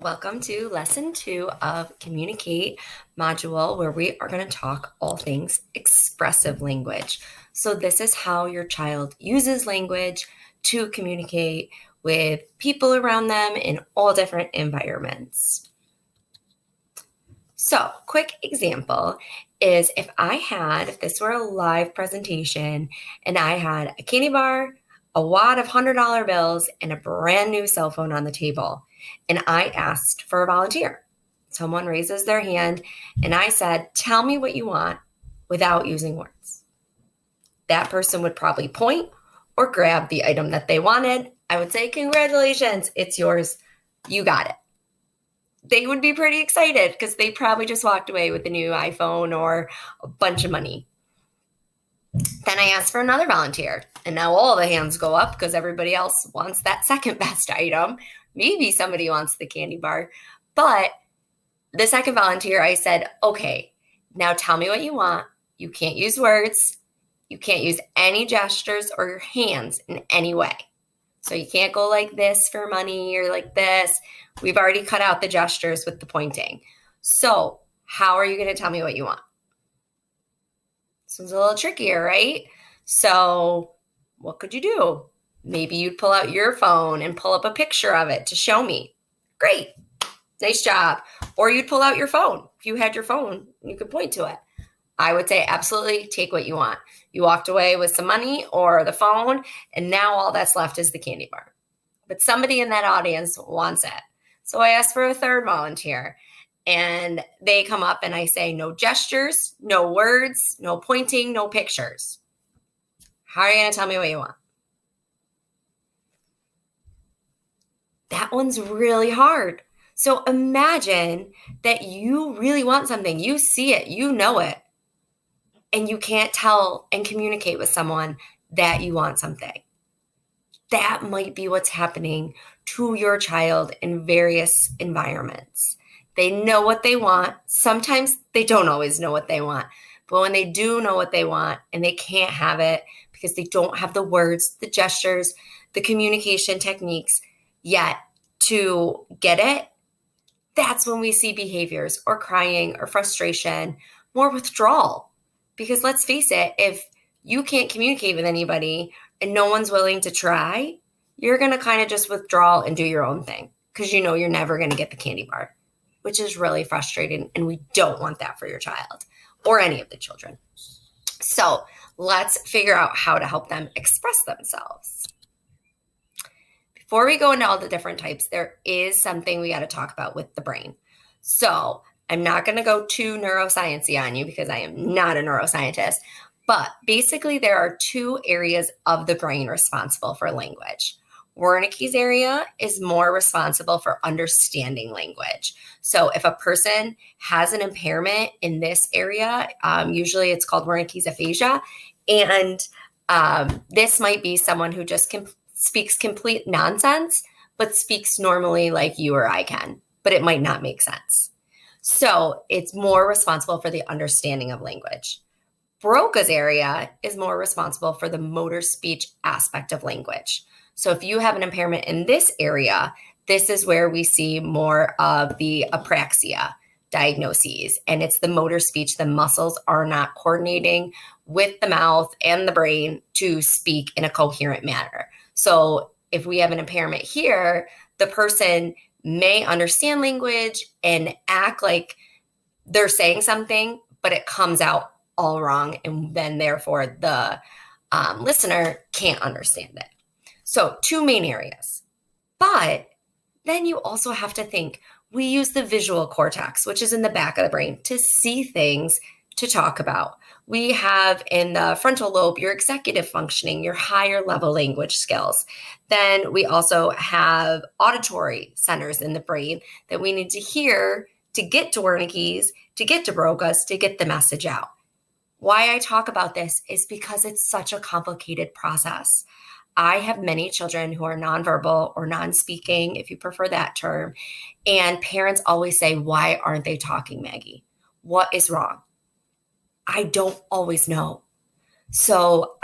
Welcome to lesson 2 of Communicate module, where we are going to talk all things expressive language. So this is how your child uses language to communicate with people around them in all different environments. So quick example is if this were a live presentation and I had a candy bar, a wad of $100 bills, and a brand new cell phone on the table, and I asked for a volunteer. Someone raises their hand and I said, "Tell me what you want," without using words. That person would probably point or grab the item that they wanted. I would say, "Congratulations, it's yours. You got it." They would be pretty excited because they probably just walked away with a new iPhone or a bunch of money. Then I asked for another volunteer, and now all the hands go up because everybody else wants that second best item. Maybe somebody wants the candy bar, but the second volunteer, I said, "Okay, now tell me what you want. You can't use words. You can't use any gestures or your hands in any way. So you can't go like this for money or like this. We've already cut out the gestures with the pointing. So how are you going to tell me what you want?" This one's a little trickier, right? So what could you do? Maybe you'd pull out your phone and pull up a picture of it to show me. Great. Nice job. Or you'd pull out your phone. If you had your phone, you could point to it. I would say absolutely take what you want. You walked away with some money or the phone, and now all that's left is the candy bar. But somebody in that audience wants it. So I asked for a third volunteer, and they come up and I say, no gestures, no words, no pointing, no pictures. How are you going to tell me what you want? That one's really hard. So imagine that you really want something. You see it, you know it, and you can't tell and communicate with someone that you want something. That might be what's happening to your child in various environments. They know what they want. Sometimes they don't always know what they want. But when they do know what they want and they can't have it because they don't have the words, the gestures, the communication techniques yet to get it, that's when we see behaviors or crying or frustration, more withdrawal. Because let's face it, if you can't communicate with anybody and no one's willing to try, you're going to kind of just withdraw and do your own thing because you know you're never going to get the candy bar, which is really frustrating. And we don't want that for your child or any of the children. So let's figure out how to help them express themselves. Before we go into all the different types, there is something we got to talk about with the brain. So I'm not going to go too neuroscience-y on you because I am not a neuroscientist, but basically there are two areas of the brain responsible for language. Wernicke's area is more responsible for understanding language. So if a person has an impairment in this area, usually it's called Wernicke's aphasia, and this might be someone who just speaks complete nonsense, but speaks normally like you or I can, but it might not make sense. So it's more responsible for the understanding of language. Broca's area is more responsible for the motor speech aspect of language. So if you have an impairment in this area, this is where we see more of the apraxia diagnoses. And it's the motor speech. The muscles are not coordinating with the mouth and the brain to speak in a coherent manner. So if we have an impairment here, the person may understand language and act like they're saying something, but it comes out all wrong. And then therefore the listener can't understand it. So two main areas. But then you also have to think, we use the visual cortex, which is in the back of the brain, to see things, to talk about. We have in the frontal lobe your executive functioning, your higher level language skills. Then we also have auditory centers in the brain that we need to hear to get to Wernicke's, to get to Broca's, to get the message out. Why I talk about this is because it's such a complicated process. I have many children who are nonverbal or non-speaking, if you prefer that term, and parents always say, "Why aren't they talking, Maggie? What is wrong?" I don't always know. So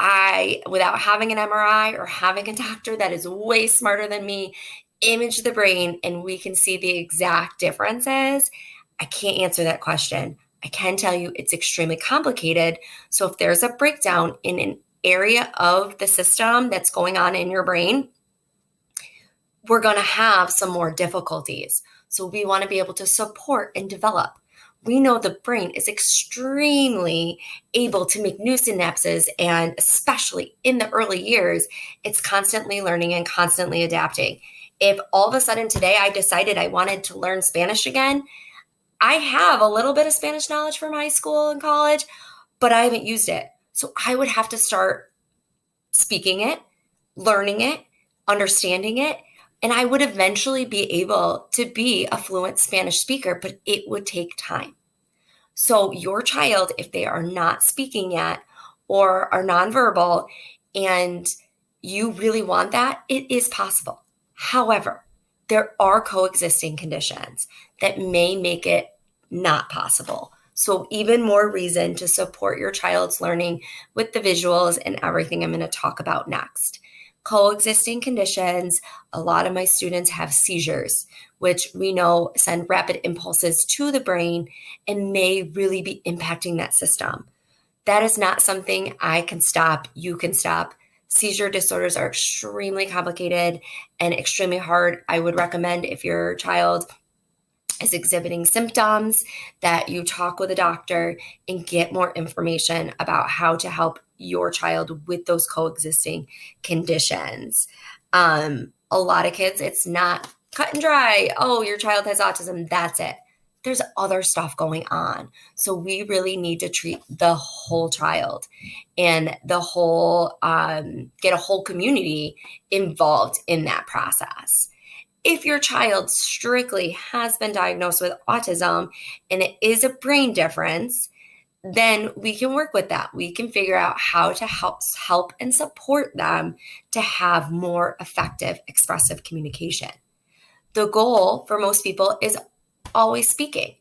without having an MRI or having a doctor that is way smarter than me image the brain and we can see the exact differences? I can't answer that question. I can tell you it's extremely complicated. So if there's a breakdown in an area of the system that's going on in your brain, we're going to have some more difficulties. So we want to be able to support and develop. We know the brain is extremely able to make new synapses, and especially in the early years, it's constantly learning and constantly adapting. If all of a sudden today I decided I wanted to learn Spanish again, I have a little bit of Spanish knowledge from high school and college, but I haven't used it. So I would have to start speaking it, learning it, understanding it, and I would eventually be able to be a fluent Spanish speaker, but it would take time. So your child, if they are not speaking yet or are nonverbal and you really want that, it is possible. However, there are coexisting conditions that may make it not possible. So even more reason to support your child's learning with the visuals and everything I'm going to talk about next. Coexisting conditions, a lot of my students have seizures, which we know send rapid impulses to the brain and may really be impacting that system. That is not something I can stop, you can stop. Seizure disorders are extremely complicated and extremely hard. I would recommend, if your child is exhibiting symptoms, that you talk with a doctor and get more information about how to help your child with those coexisting conditions. A lot of kids, it's not cut and dry. Oh, your child has autism. That's it. There's other stuff going on. So we really need to treat the whole child and the whole, get a whole community involved in that process. If your child strictly has been diagnosed with autism and it is a brain difference, then we can work with that. We can figure out how to help and support them to have more effective expressive communication. The goal for most people is always speaking.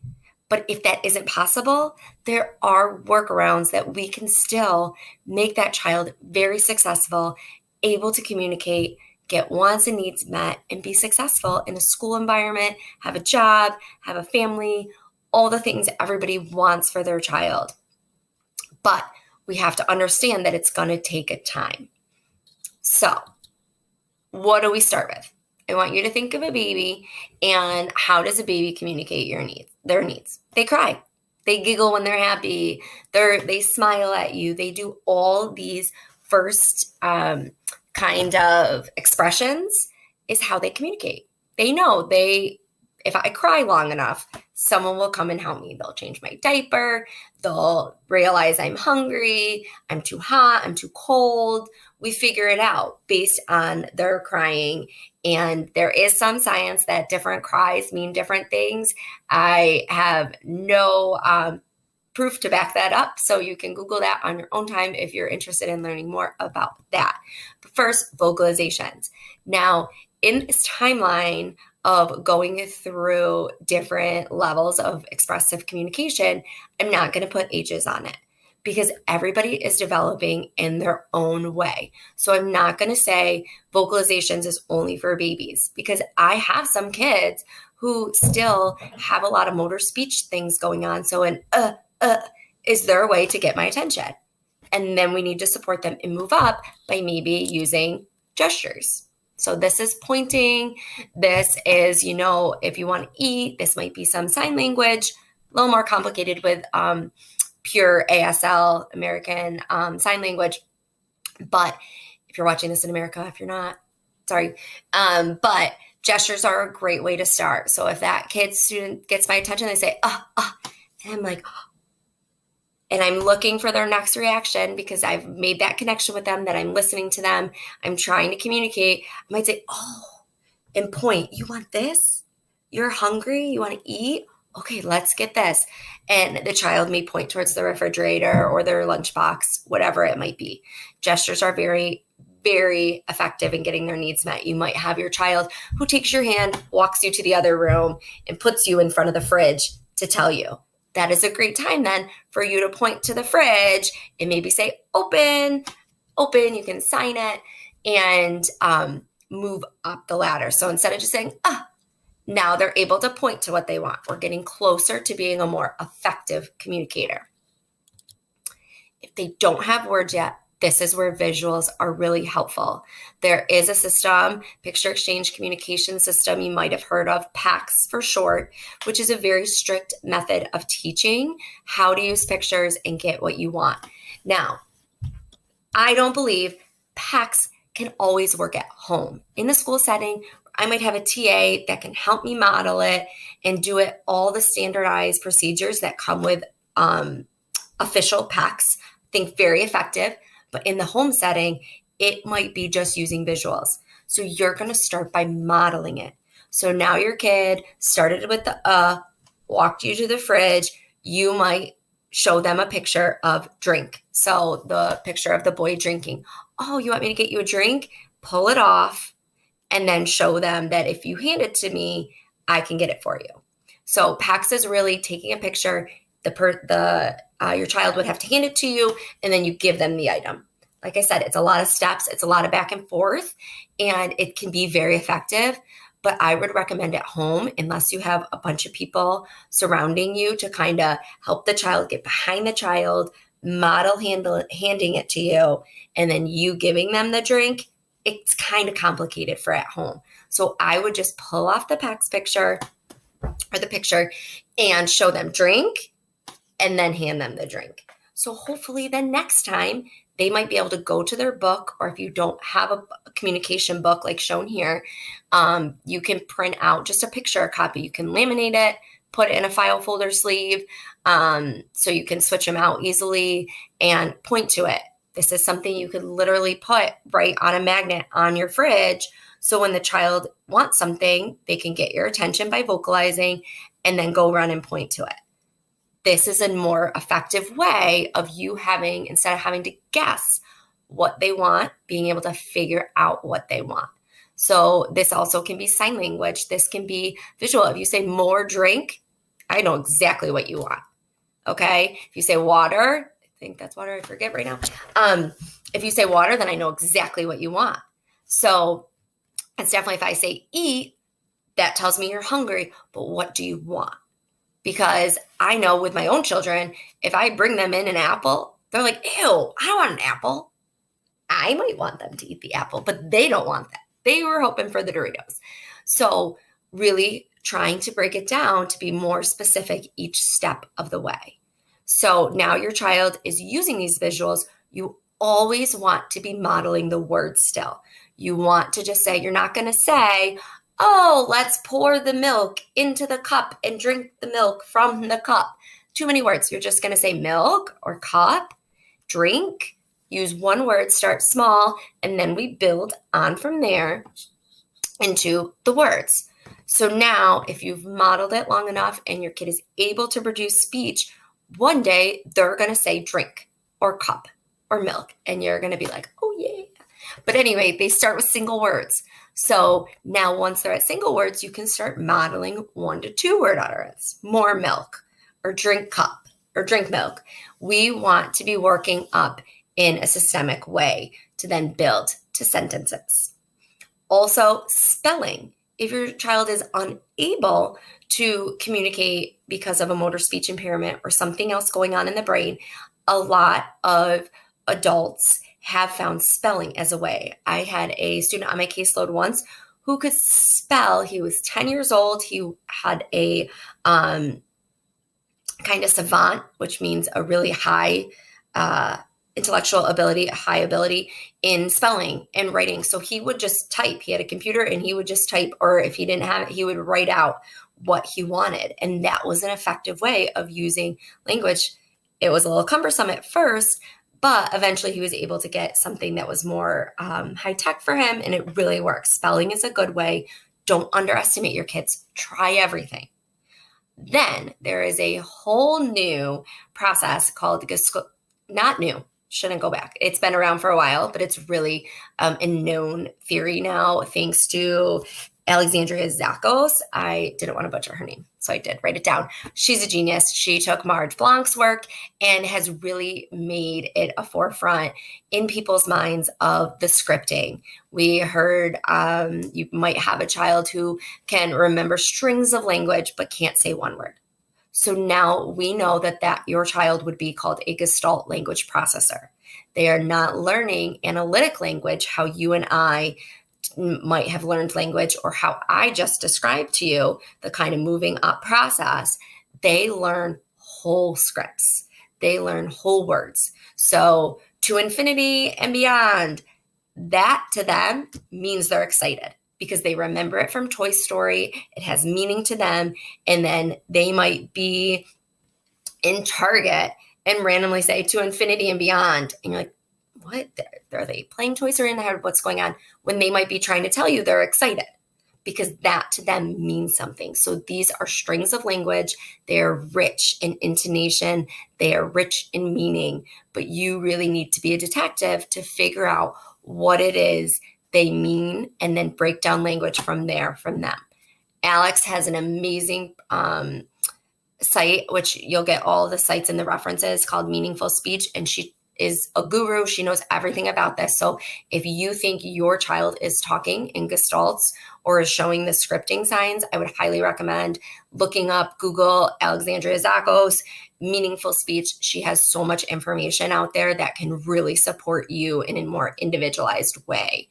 But if that isn't possible, there are workarounds that we can still make that child very successful, able to communicate, get wants and needs met, and be successful in a school environment, have a job, have a family, all the things everybody wants for their child. But we have to understand that it's going to take a time. So, what do we start with? I want you to think of a baby, and how does a baby communicate their needs? They cry. They giggle when they're happy. They smile at you. They do all these first kind of expressions is how they communicate. They know if I cry long enough, someone will come and help me. They'll change my diaper. They'll realize I'm hungry, I'm too hot, I'm too cold. We figure it out based on their crying. And there is some science that different cries mean different things. I have no proof to back that up. So you can Google that on your own time if you're interested in learning more about that. But first, vocalizations. Now, in this timeline of going through different levels of expressive communication, I'm not going to put ages on it because everybody is developing in their own way. So I'm not going to say vocalizations is only for babies, because I have some kids who still have a lot of motor speech things going on. So an is their way to get my attention. And then we need to support them and move up by maybe using gestures. So this is pointing. This is, if you want to eat, this might be some sign language, a little more complicated with pure ASL, American Sign Language. But if you're watching this in America, if you're not, sorry. But gestures are a great way to start. So if that student gets my attention, they say, and I'm like, and I'm looking for their next reaction because I've made that connection with them, that I'm listening to them. I'm trying to communicate. I might say, and point, you want this? You're hungry? You want to eat? Okay, let's get this. And the child may point towards the refrigerator or their lunchbox, whatever it might be. Gestures are very, very effective in getting their needs met. You might have your child who takes your hand, walks you to the other room, and puts you in front of the fridge to tell you. That is a great time then for you to point to the fridge and maybe say, open, you can sign it. And move up the ladder. So instead of just saying, now they're able to point to what they want. We're getting closer to being a more effective communicator. If they don't have words yet, this is where visuals are really helpful. There is a system, picture exchange communication system, you might have heard of, PACS for short, which is a very strict method of teaching how to use pictures and get what you want. Now, I don't believe PACS can always work at home. In the school setting, I might have a TA that can help me model it and do it all the standardized procedures that come with official PACS. I think very effective. But in the home setting, it might be just using visuals. So you're going to start by modeling it. So now your kid started with the walked you to the fridge. You might show them a picture of drink. So the picture of the boy drinking. Oh, you want me to get you a drink? Pull it off and then show them that if you hand it to me, I can get it for you. So PACS is really taking a picture. Your child would have to hand it to you, and then you give them the item. Like I said, it's a lot of steps. It's a lot of back and forth, and it can be very effective. But I would recommend at home, unless you have a bunch of people surrounding you to kind of help the child get behind the child, handing it to you, and then you giving them the drink. It's kind of complicated for at home. So I would just pull off the PACS picture or the picture and show them drink and then hand them the drink. So hopefully then next time they might be able to go to their book, or if you don't have a communication book like shown here, you can print out just a picture copy. You can laminate it, put it in a file folder sleeve, so you can switch them out easily and point to it. This is something you could literally put right on a magnet on your fridge. So when the child wants something, they can get your attention by vocalizing and then go run and point to it. This is a more effective way of you having, instead of having to guess what they want, being able to figure out what they want. So this also can be sign language. This can be visual. If you say more drink, I know exactly what you want. Okay. If you say water, I think that's water. I forget right now. If you say water, then I know exactly what you want. So it's definitely, if I say eat, that tells me you're hungry, but what do you want? Because I know with my own children, if I bring them in an apple, they're like, ew, I don't want an apple. I might want them to eat the apple, but they don't want that. They were hoping for the Doritos. So really trying to break it down to be more specific each step of the way. So now your child is using these visuals. You always want to be modeling the words still. You want to just say, you're not going to say, oh, let's pour the milk into the cup and drink the milk from the cup. Too many words. You're just going to say milk or cup, drink. Use one word, start small, and then we build on from there into the words. So now if you've modeled it long enough and your kid is able to produce speech, one day they're going to say drink or cup or milk, and you're going to be like, oh, yeah. But anyway, they start with single words. So now once they're at single words, you can start modeling 1 to 2 word utterance, more milk or drink cup or drink milk. We want to be working up in a systemic way to then build to sentences. Also, spelling. If your child is unable to communicate because of a motor speech impairment or something else going on in the brain, a lot of adults have found spelling as a way. I had a student on my caseload once who could spell. He was 10 years old. He had a kind of savant, which means a really high intellectual ability, a high ability in spelling and writing. So he would just type. He had a computer and he would just type, or if he didn't have it, he would write out what he wanted. And that was an effective way of using language. It was a little cumbersome at first, but eventually he was able to get something that was more high tech for him, and it really works. Spelling is a good way. Don't underestimate your kids. Try everything. Then there is a whole new process called, not new, shouldn't go back. It's been around for a while, but it's really a known theory now, thanks to Alexandria Zakos. I didn't want to butcher her name, so I did write it down. She's a genius. She took Marge Blanc's work and has really made it a forefront in people's minds of the scripting. We heard you might have a child who can remember strings of language but can't say one word. So now we know that your child would be called a Gestalt language processor. They are not learning analytic language, how you and I might have learned language, or how I just described to you, the kind of moving up process. They learn whole scripts. They learn whole words. So to infinity and beyond, that to them means they're excited because they remember it from Toy Story. It has meaning to them. And then they might be in Target and randomly say to infinity and beyond. And you're like, what? Are they playing Toy Story in their head? What's going on? When they might be trying to tell you they're excited, because that to them means something. So these are strings of language. They're rich in intonation. They are rich in meaning. But you really need to be a detective to figure out what it is they mean and then break down language from there, from them. Alex has an amazing site, which you'll get all the sites and the references, called Meaningful Speech. And she is a guru. She knows everything about this. So if you think your child is talking in gestalts or is showing the scripting signs, I would highly recommend looking up, Google Alexandria Zakos, Meaningful Speech. She has so much information out there that can really support you in a more individualized way.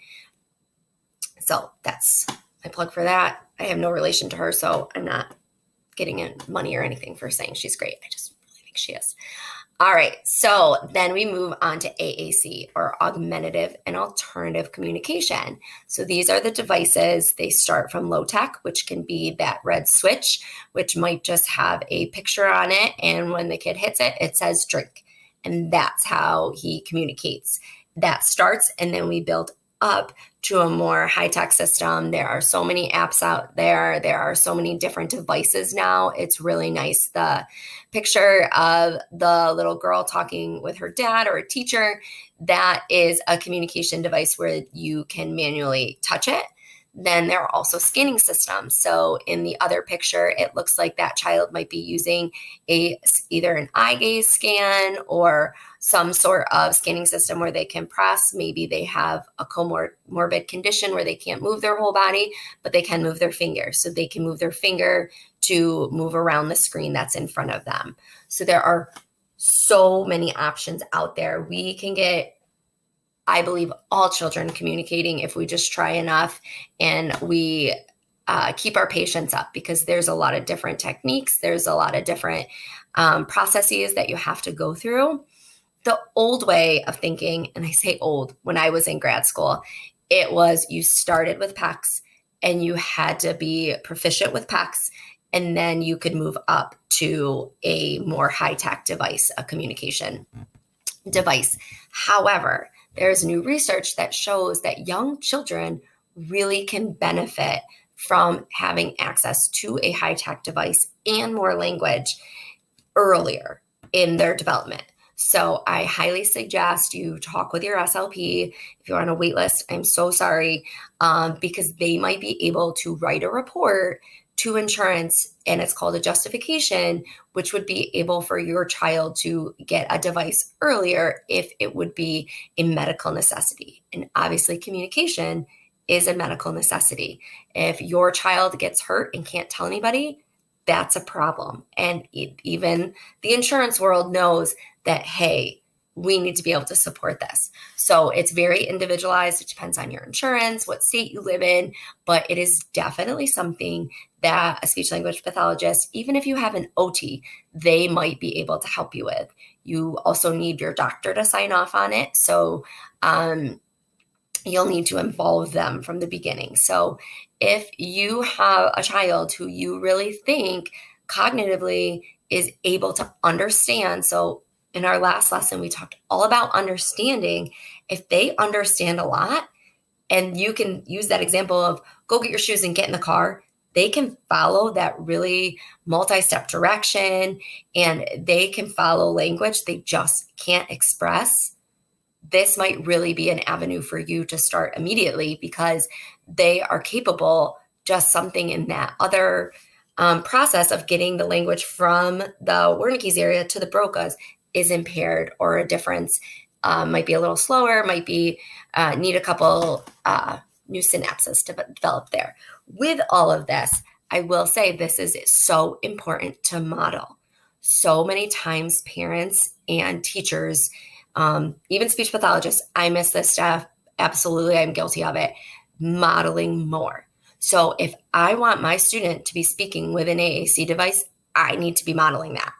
So that's my plug for that. I have no relation to her, so I'm not getting in money or anything for saying she's great. I just really think she is. All right, so then we move on to AAC, or augmentative and alternative communication. So these are the devices. They start from low tech, which can be that red switch, which might just have a picture on it. And when the kid hits it, it says drink. And that's how he communicates. That starts, and then we build up to a more high-tech system. There are so many apps out there. There are so many different devices now. It's really nice. The picture of the little girl talking with her dad or a teacher, that is a communication device where you can manually touch it. Then there are also scanning systems. So in the other picture, it looks like that child might be using either an eye gaze scan or some sort of scanning system where they can press. Maybe they have a comorbid condition where they can't move their whole body, but they can move their finger. So they can move their finger to move around the screen that's in front of them. So there are so many options out there. We can get, I believe, all children communicating if we just try enough and we keep our patience up, because there's a lot of different techniques. There's a lot of different processes that you have to go through. The old way of thinking, and I say old, when I was in grad school, it was you started with PECs and you had to be proficient with PECs, and then you could move up to a more high-tech device, a communication device. However, there's new research that shows that young children really can benefit from having access to a high-tech device and more language earlier in their development. So I highly suggest you talk with your SLP. If you're on a wait list, I'm so sorry, because they might be able to write a report to insurance, and it's called a justification, which would be able for your child to get a device earlier if it would be a medical necessity. And obviously communication is a medical necessity. If your child gets hurt and can't tell anybody, that's a problem. And even the insurance world knows that, hey, we need to be able to support this. So it's very individualized. It depends on your insurance, what state you live in, but it is definitely something that a speech language pathologist, even if you have an OT, they might be able to help you with. You also need your doctor to sign off on it. So you'll need to involve them from the beginning. So if you have a child who you really think cognitively is able to understand, so in our last lesson, we talked all about understanding. If they understand a lot, and you can use that example of go get your shoes and get in the car, they can follow that really multi-step direction and they can follow language they just can't express. This might really be an avenue for you to start immediately, because they are capable just something in that other process of getting the language from the Wernicke's area to the Broca's is impaired, or a difference might be a little slower, might be need a couple new synapses to develop there. With all of this, I will say this is so important to model. So many times parents and teachers, even speech pathologists, I miss this stuff. Absolutely, I'm guilty of it. Modeling more. So if I want my student to be speaking with an AAC device, I need to be modeling that,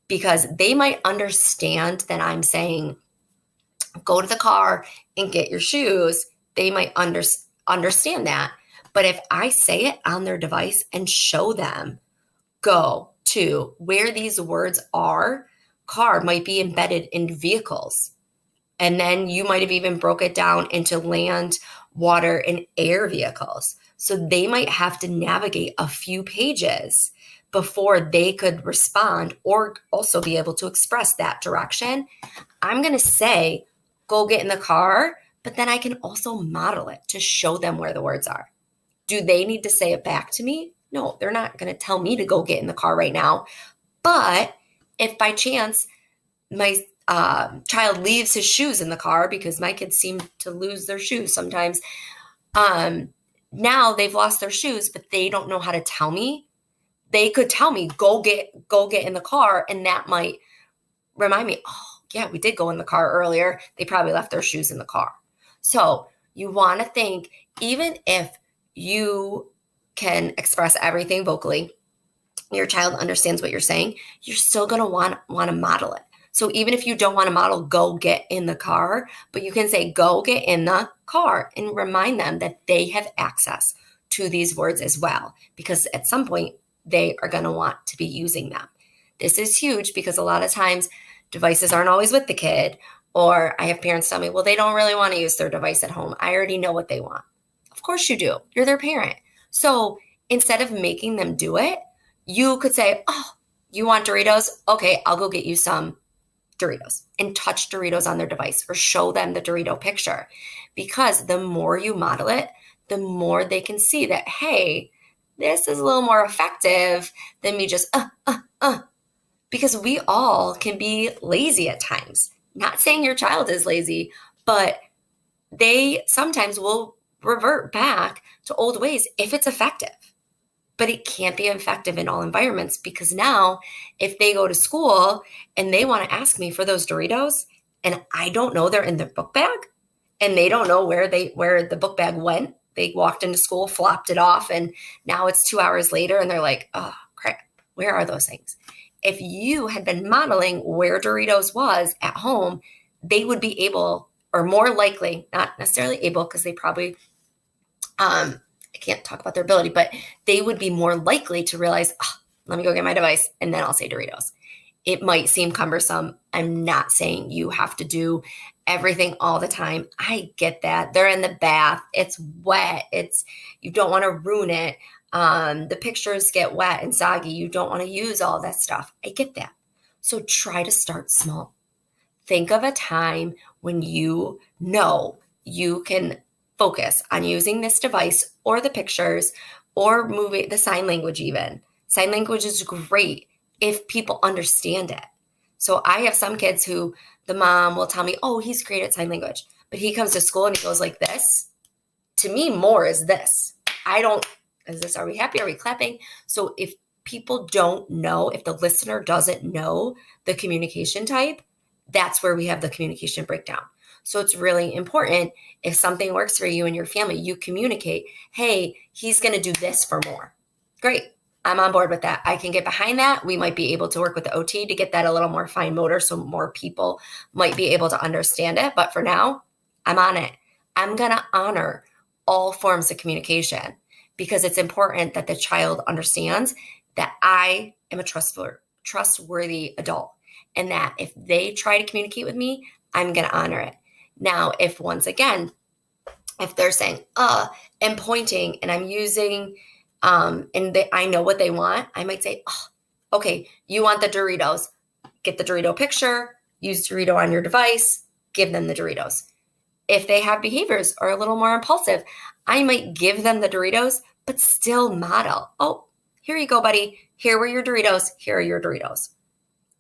because they might understand that I'm saying, go to the car and get your shoes. They might understand that. But if I say it on their device and show them, go to where these words are, car might be embedded in vehicles. And then you might have even broke it down into land, water, and air vehicles. So they might have to navigate a few pages before they could respond or also be able to express that direction. I'm going to say, go get in the car, but then I can also model it to show them where the words are. Do they need to say it back to me? No, they're not going to tell me to go get in the car right now. But if by chance my child leaves his shoes in the car, because my kids seem to lose their shoes sometimes, now they've lost their shoes, but they don't know how to tell me. They could tell me, go get in the car, and that might remind me, oh, yeah, we did go in the car earlier. They probably left their shoes in the car. So you want to think, even if you can express everything vocally, your child understands what you're saying, you're still going to want to model it. So even if you don't want to model, go get in the car, but you can say, go get in the car, and remind them that they have access to these words as well, because at some point they are going to want to be using them. This is huge, because a lot of times devices aren't always with the kid, or I have parents tell me, well, they don't really want to use their device at home. I already know what they want. Of course you do. You're their parent. So instead of making them do it, you could say, oh, you want Doritos? Okay, I'll go get you some Doritos, and touch Doritos on their device, or show them the Dorito picture. Because the more you model it, the more they can see that, hey, this is a little more effective than me just, because we all can be lazy at times. Not saying your child is lazy, but they sometimes will revert back to old ways if it's effective. But it can't be effective in all environments, because now if they go to school and they want to ask me for those Doritos, and I don't know they're in their book bag, and they don't know where the book bag went, they walked into school, flopped it off, and now it's 2 hours later and they're like, oh crap, where are those things? If you had been modeling where Doritos was at home, they would be able, or more likely, not necessarily able, because they probably I can't talk about their ability, but they would be more likely to realize, oh, let me go get my device, and then I'll say Doritos. It might seem cumbersome. I'm not saying you have to do everything all the time. I get that. They're in the bath. It's wet. You don't want to ruin it. The pictures get wet and soggy. You don't want to use all that stuff. I get that. So try to start small. Think of a time when you know you can focus on using this device or the pictures or moving the sign language even. Sign language is great if people understand it. So I have some kids who the mom will tell me, oh, he's great at sign language, but he comes to school and he goes like this. To me, more is this. Are we happy? Are we clapping? So if people don't know, if the listener doesn't know the communication type, that's where we have the communication breakdown. So it's really important, if something works for you and your family, you communicate, hey, he's going to do this for more. Great. I'm on board with that. I can get behind that. We might be able to work with the OT to get that a little more fine motor, so more people might be able to understand it. But for now, I'm on it. I'm going to honor all forms of communication, because it's important that the child understands that I am a trustworthy adult, and that if they try to communicate with me, I'm going to honor it. Now, if they're saying, and pointing, and I'm using, I know what they want, I might say, oh, okay, you want the Doritos, get the Dorito picture, use Dorito on your device, give them the Doritos. If they have behaviors or a little more impulsive, I might give them the Doritos, but still model. Oh, here you go, buddy. Here were your Doritos. Here are your Doritos.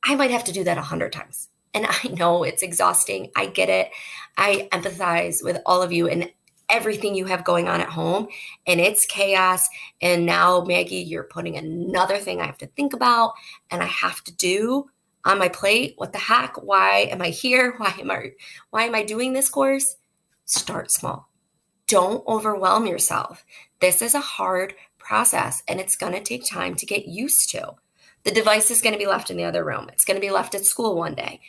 I might have to do that 100 times. And I know it's exhausting. I get it. I empathize with all of you and everything you have going on at home. And it's chaos. And now, Maggie, you're putting another thing I have to think about and I have to do on my plate. What the heck? Why am I here? Why am I doing this course? Start small. Don't overwhelm yourself. This is a hard process and it's going to take time to get used to. The device is going to be left in the other room. It's going to be left at school one day.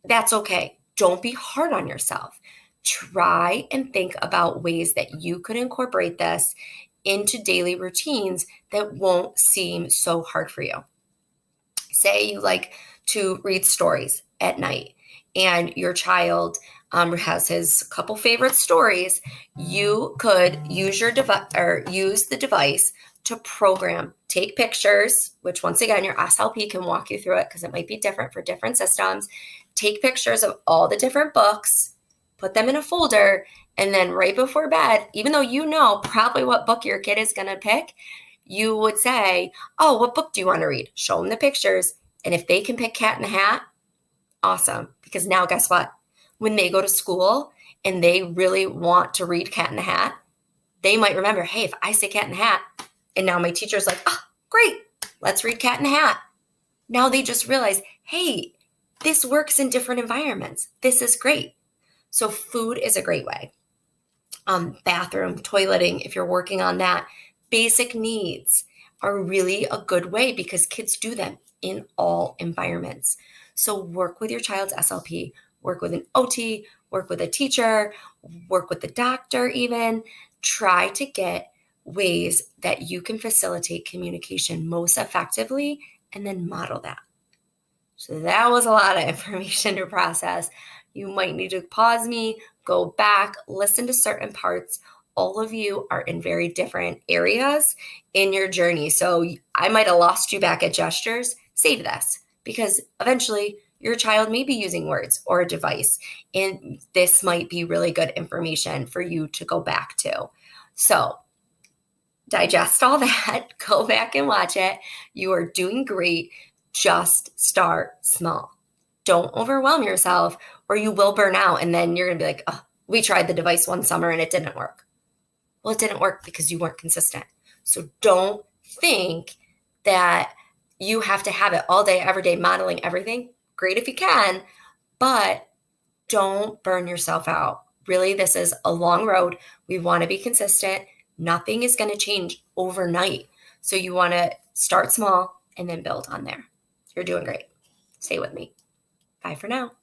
That's okay. Don't be hard on yourself. Try and think about ways that you could incorporate this into daily routines that won't seem so hard for you. Say you like to read stories at night and your child has his couple favorite stories. You could use your device or use the device to program, take pictures, which once again, your SLP can walk you through it because it might be different for different systems. Take pictures of all the different books, put them in a folder, and then right before bed, even though you know probably what book your kid is going to pick, you would say, oh, what book do you want to read? Show them the pictures. And if they can pick Cat in the Hat, awesome. Because now guess what? When they go to school and they really want to read Cat in the Hat, they might remember, hey, if I say Cat in the Hat, and now my teacher's like, oh, great, let's read Cat in the Hat. Now they just realize, hey, this works in different environments. This is great. So food is a great way. Bathroom, toileting, if you're working on that, basic needs are really a good way because kids do them in all environments. So work with your child's SLP, work with an OT, work with a teacher, work with the doctor even. Try to get ways that you can facilitate communication most effectively and then model that. So that was a lot of information to process. You might need to pause me, go back, listen to certain parts. All of you are in very different areas in your journey. So I might have lost you back at gestures. Save this because eventually your child may be using words or a device, and this might be really good information for you to go back to. So digest all that, go back and watch it. You are doing great. Just start small. Don't overwhelm yourself or you will burn out. And then you're going to be like, oh, we tried the device one summer and it didn't work. Well, it didn't work because you weren't consistent. So don't think that you have to have it all day, every day, modeling everything. Great if you can, but don't burn yourself out. Really, this is a long road. We want to be consistent. Nothing is going to change overnight. So you want to start small and then build on there. You're doing great. Stay with me. Bye for now.